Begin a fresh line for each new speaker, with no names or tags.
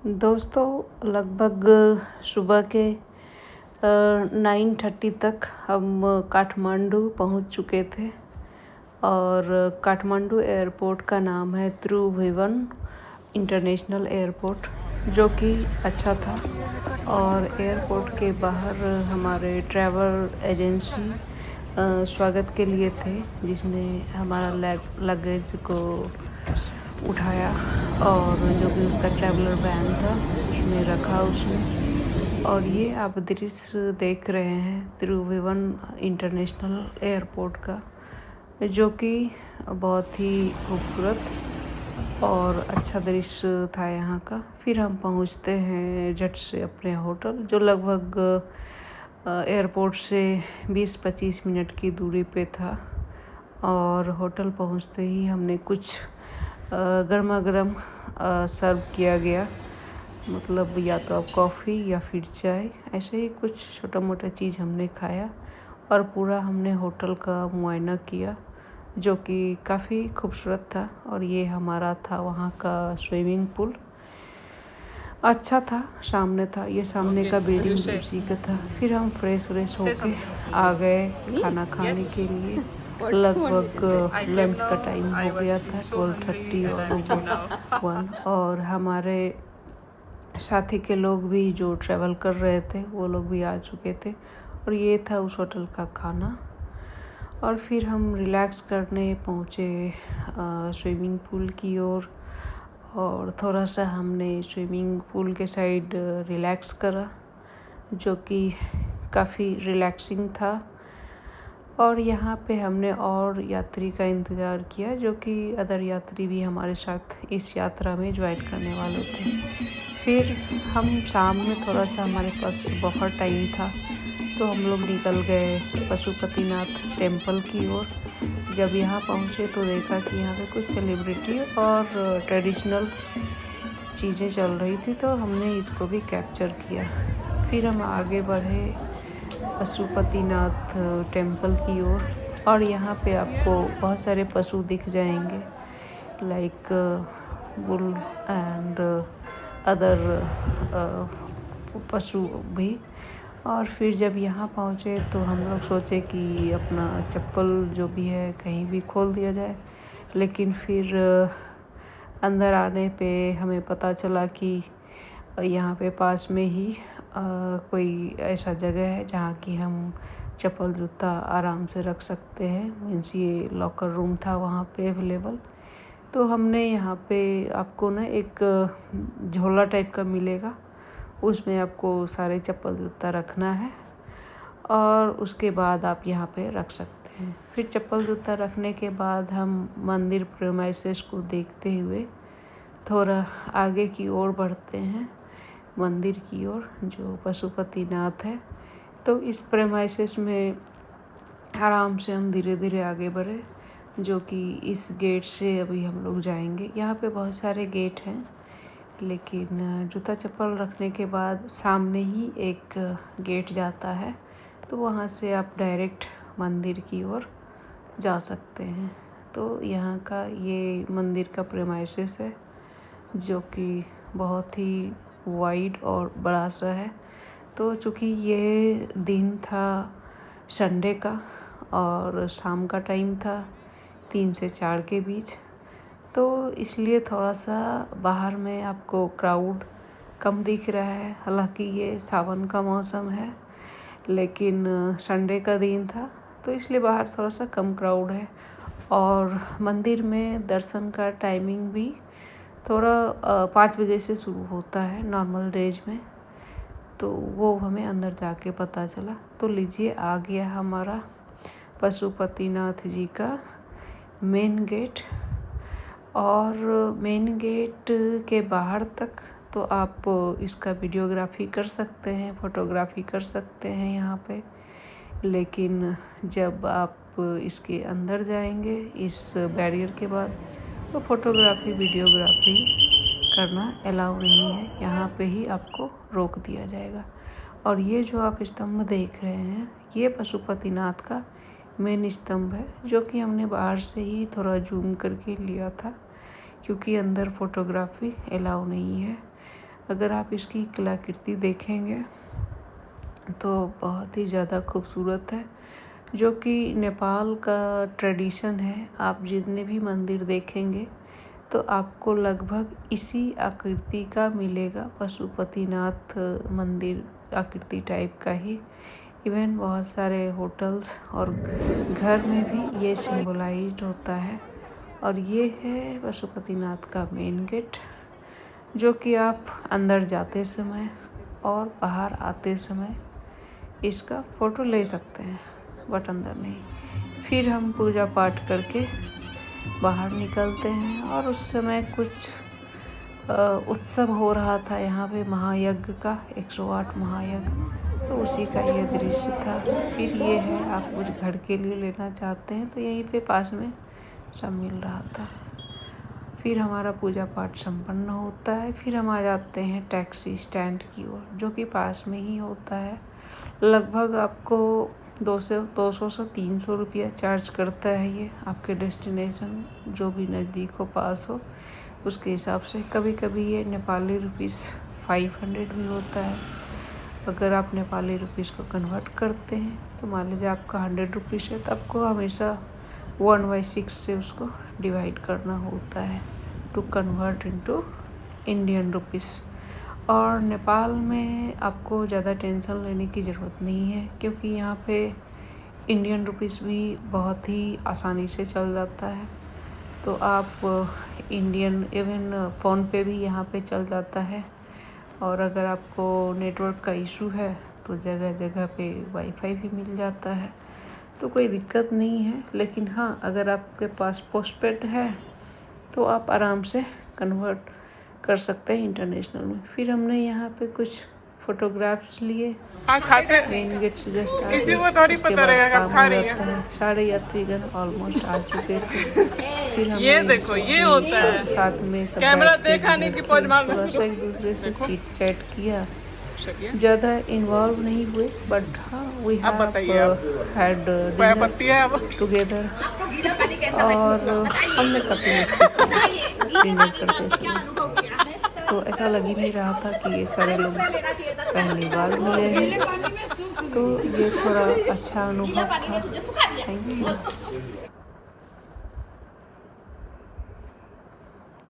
दोस्तों लगभग सुबह के 9:30 तक हम काठमांडू पहुंच चुके थे और काठमांडू एयरपोर्ट का नाम है त्रिभुवन इंटरनेशनल एयरपोर्ट, जो कि अच्छा था। और एयरपोर्ट के बाहर हमारे ट्रैवल एजेंसी स्वागत के लिए थे, जिसने हमारा लगेज को उठाया और जो भी उसका ट्रैवलर वैन था उसमें रखा उसने। और ये आप दृश्य देख रहे हैं त्रिभुवन इंटरनेशनल एयरपोर्ट का, जो कि बहुत ही खूबसूरत और अच्छा दृश्य था यहाँ का। फिर हम पहुँचते हैं झट से अपने होटल, जो लगभग एयरपोर्ट से 20-25 मिनट की दूरी पे था। और होटल पहुँचते ही हमने कुछ गर्मा गर्म सर्व किया गया, मतलब या तो आप कॉफ़ी या फिर चाय, ऐसे ही कुछ छोटा मोटा चीज़ हमने खाया। और पूरा हमने होटल का मुआयना किया, जो कि काफ़ी खूबसूरत था। और ये हमारा था वहाँ का स्विमिंग पूल, अच्छा था, सामने था, ये सामने का बिल्डिंग उसी का था। फिर हम फ्रेश होके आ गए खाना खाने के लिए। लगभग लंच का टाइम हो गया था, 12:30 और 1। और हमारे साथी के लोग भी जो ट्रैवल कर रहे थे वो लोग भी आ चुके थे। और ये था उस होटल का खाना। और फिर हम रिलैक्स करने पहुँचे स्विमिंग पूल की ओर। और थोड़ा सा हमने स्विमिंग पूल के साइड रिलैक्स करा, जो कि काफ़ी रिलैक्सिंग था। और यहाँ पे हमने और यात्री का इंतज़ार किया, जो कि अदर यात्री भी हमारे साथ इस यात्रा में ज्वाइन करने वाले थे। फिर हम शाम में थोड़ा सा, हमारे पास बहुत टाइम था, तो हम लोग निकल गए पशुपतिनाथ टेम्पल की ओर। जब यहाँ पहुँचे तो देखा कि यहाँ पे कुछ सेलिब्रिटी और ट्रेडिशनल चीज़ें चल रही थी, तो हमने इसको भी कैप्चर किया। फिर हम आगे बढ़े पशुपतिनाथ टेम्पल की ओर। और यहाँ पे आपको बहुत सारे पशु दिख जाएंगे, लाइक बुल एंड अदर पशु भी। और फिर जब यहाँ पहुँचे तो हम लोग सोचे कि अपना चप्पल जो भी है कहीं भी खोल दिया जाए, लेकिन फिर अंदर आने पे हमें पता चला कि यहाँ पे पास में ही कोई ऐसा जगह है जहाँ कि हम चप्पल जूता आराम से रख सकते हैं। मीन्स ये लॉकर रूम था वहाँ पे अवेलेबल। तो हमने यहाँ पे, आपको ना एक झोला टाइप का मिलेगा, उसमें आपको सारे चप्पल जूता रखना है और उसके बाद आप यहाँ पे रख सकते हैं। फिर चप्पल जूता रखने के बाद हम मंदिर प्रेमाइसेस को देखते हुए थोड़ा आगे की ओर बढ़ते हैं, मंदिर की ओर, जो पशुपतिनाथ है। तो इस प्रेमाइसेस में आराम से हम धीरे धीरे आगे बढ़े, जो कि इस गेट से अभी हम लोग जाएंगे। यहाँ पे बहुत सारे गेट हैं, लेकिन जूता चप्पल रखने के बाद सामने ही एक गेट जाता है, तो वहाँ से आप डायरेक्ट मंदिर की ओर जा सकते हैं। तो यहाँ का ये मंदिर का प्रेमाइसेस है, जो कि बहुत ही वाइड और बड़ा सा है। तो चूँकि ये दिन था संडे का और शाम का टाइम था 3 से 4 के बीच, तो इसलिए थोड़ा सा बाहर में आपको क्राउड कम दिख रहा है। हालांकि ये सावन का मौसम है, लेकिन संडे का दिन था, तो इसलिए बाहर थोड़ा सा कम क्राउड है। और मंदिर में दर्शन का टाइमिंग भी थोड़ा 5 बजे से शुरू होता है नॉर्मल डेज में, तो वो हमें अंदर जाके पता चला। तो लीजिए, आ गया हमारा पशुपतिनाथ जी का मेन गेट। और मेन गेट के बाहर तक तो आप इसका वीडियोग्राफी कर सकते हैं, फ़ोटोग्राफी कर सकते हैं यहाँ पे। लेकिन जब आप इसके अंदर जाएंगे इस बैरियर के बाद, तो फ़ोटोग्राफी वीडियोग्राफी करना अलाउ नहीं है, यहाँ पे ही आपको रोक दिया जाएगा। और ये जो आप स्तंभ देख रहे हैं, ये पशुपतिनाथ का मेन स्तंभ है, जो कि हमने बाहर से ही थोड़ा जूम करके लिया था, क्योंकि अंदर फ़ोटोग्राफी अलाउ नहीं है। अगर आप इसकी कलाकृति देखेंगे तो बहुत ही ज़्यादा खूबसूरत है, जो कि नेपाल का ट्रेडिशन है। आप जितने भी मंदिर देखेंगे तो आपको लगभग इसी आकृति का मिलेगा, पशुपतिनाथ मंदिर आकृति टाइप का ही। इवन बहुत सारे होटल्स और घर में भी ये सिंबलाइज्ड होता है। और ये है पशुपतिनाथ का मेन गेट, जो कि आप अंदर जाते समय और बाहर आते समय इसका फ़ोटो ले सकते हैं, बट अंदर नहीं। फिर हम पूजा पाठ करके बाहर निकलते हैं और उस समय कुछ उत्सव हो रहा था यहाँ पे, महायज्ञ का 108 महायज्ञ, तो उसी का ये दृश्य था। फिर ये है, आप कुछ घर के लिए लेना चाहते हैं तो यहीं पे पास में सब मिल रहा था। फिर हमारा पूजा पाठ संपन्न होता है। फिर हम आ जाते हैं टैक्सी स्टैंड की ओर, जो कि पास में ही होता है। लगभग आपको 200 से 300 रुपया चार्ज करता है ये, आपके डेस्टिनेशन जो भी नज़दीक हो, पास हो, उसके हिसाब से। कभी कभी ये नेपाली रुपीस 500 भी होता है। अगर आप नेपाली रुपीस को कन्वर्ट करते हैं तो मान लीजिए आपका 100 रुपीस है, तो आपको हमेशा 1/6 से उसको डिवाइड करना होता है to convert into Indian rupees. और नेपाल में आपको ज़्यादा टेंशन लेने की ज़रूरत नहीं है, क्योंकि यहाँ पे इंडियन रुपीस भी बहुत ही आसानी से चल जाता है। तो आप इंडियन इवन फ़ोन पे भी यहाँ पे चल जाता है। और अगर आपको नेटवर्क का इशू है तो जगह जगह पे वाईफाई भी मिल जाता है, तो कोई दिक्कत नहीं है। लेकिन हाँ, अगर आपके पास पोस्टपेड है तो आप आराम से कन्वर्ट कर सकते हैं इंटरनेशनल में। फिर हमने यहाँ पे कुछ फोटोग्राफ्स लिए। मेन गेट से जस्ट
किसी को थोड़ी पता रहेगा कब खा रही है।
सारे यात्रीगण ऑलमोस्ट आ चुके थे। फिर हम
ये देखो, ये होता है
साथ में सब
कैमरा देखा नहीं कि पोज मारना
थोड़ा सा एक दूसरे से चीट चैट किया, ज़्यादा इन्वॉल्व नहीं हुए, बट हाँ वी हैड डिनर टुगेदर। और हमने काफ़ी मस्ती डिनर करते समय, तो ऐसा लग ही नहीं रहा था कि ये सारे लोग पहली बार मिले हैं। तो ये थोड़ा अच्छा अनुभव था। Thank you.